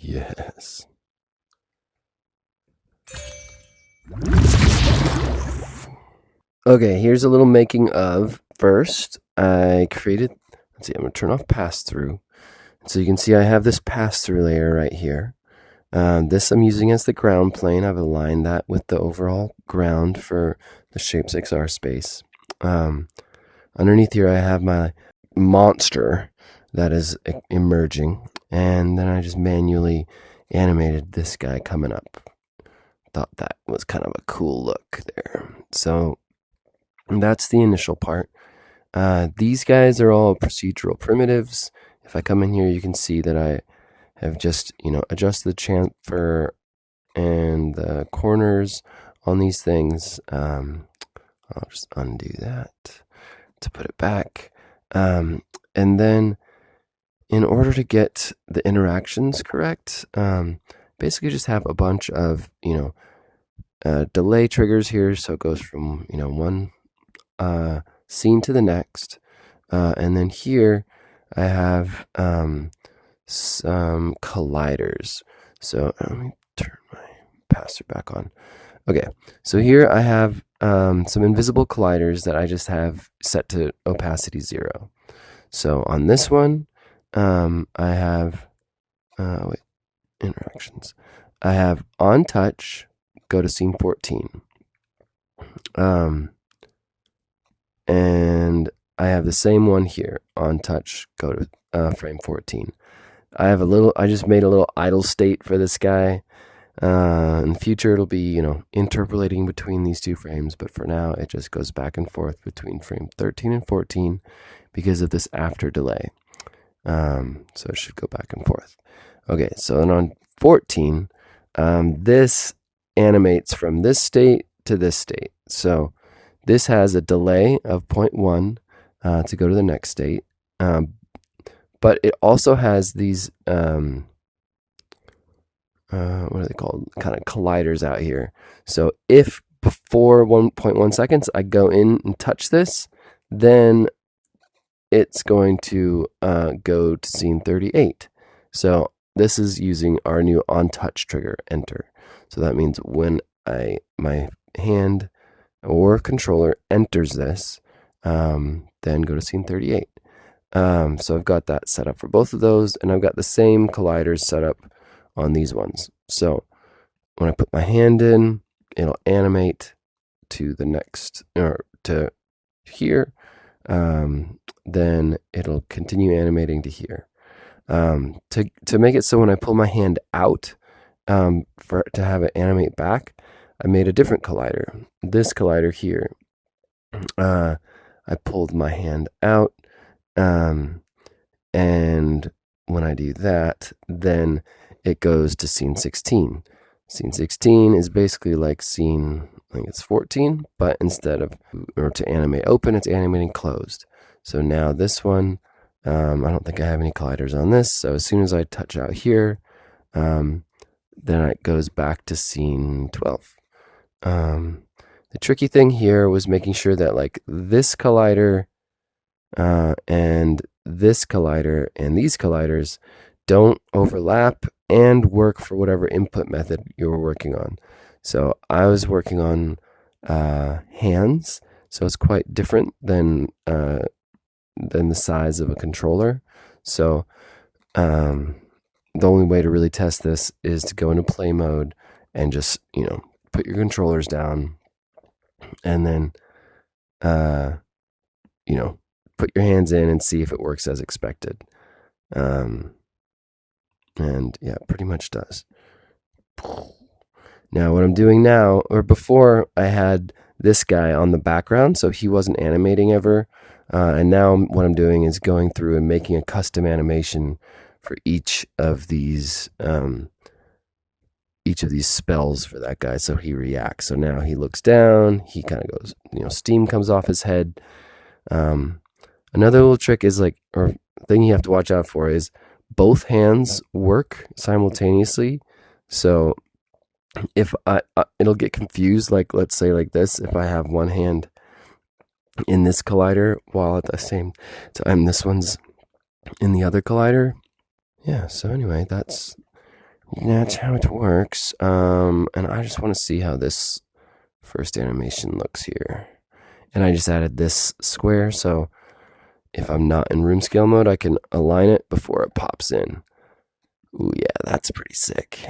Yes. Okay, here's a little making of. First, I created, let's see, I'm going to turn off pass-through. So you can see I have this pass-through layer right here. This I'm using as the ground plane. I've aligned that with the overall ground for the ShapesXR space. Underneath here I have my monster that is emerging, and then I just manually animated this guy coming up. Thought that was kind of a cool look there. So that's the initial part. These guys are all procedural primitives. If I come in here, you can see that I have just, adjusted the chamfer and the corners on these things. I'll just undo that to put it back. And then in order to get the interactions correct, basically just have a bunch of, delay triggers here. So it goes from, one scene to the next. And then here I have some colliders. So let me turn my pass-through back on. Okay, so here I have some invisible colliders that I just have set to opacity 0. So on this one, I have, interactions. I have on touch, go to scene 14. And I have the same one here, on touch, go to frame 14. I just made a little idle state for this guy. In the future, it'll be, interpolating between these two frames, but for now, it just goes back and forth between frame 13 and 14 because of this after delay. So it should go back and forth. Okay, so then on 14, this animates from this state to this state. So this has a delay of 0.1 to go to the next state. But it also has these, what are they called? Kind of colliders out here. So if before 1.1 seconds I go in and touch this, then it's going to go to scene 38. So this is using our new on touch trigger, enter. So that means when my hand or controller enters this, then go to scene 38. So I've got that set up for both of those, and I've got the same colliders set up on these ones. So when I put my hand in, it'll animate to the next, or to here. Then it'll continue animating to here. To make it so when I pull my hand out, to have it animate back, I made a different collider. This collider here, I pulled my hand out, and when I do that, then it goes to scene 16. Scene 16 is basically like scene, I think it's 14, but instead of, or to animate open, it's animating closed. So now this one, I don't think I have any colliders on this. So as soon as I touch out here, then it goes back to scene 12. The tricky thing here was making sure that like this collider and this collider and these colliders don't overlap and work for whatever input method you were working on. So I was working on hands, so it's quite different than the size of a controller. So the only way to really test this is to go into play mode and just, put your controllers down and then, put your hands in and see if it works as expected. And yeah, it pretty much does. Now what I'm doing now, or before I had this guy on the background, so he wasn't animating ever. And now what I'm doing is going through and making a custom animation for each of these spells for that guy, so he reacts. So now he looks down, he kind of goes, steam comes off his head. Another little trick is or thing you have to watch out for is both hands work simultaneously. So if it'll get confused, like let's say like this, if I have one hand in this collider while at the same time this one's in the other collider. Yeah, so anyway, that's That's how it works. And I just want to see how this first animation looks here. And I just added this square, so if I'm not in room scale mode, I can align it before it pops in. Ooh, yeah, that's pretty sick.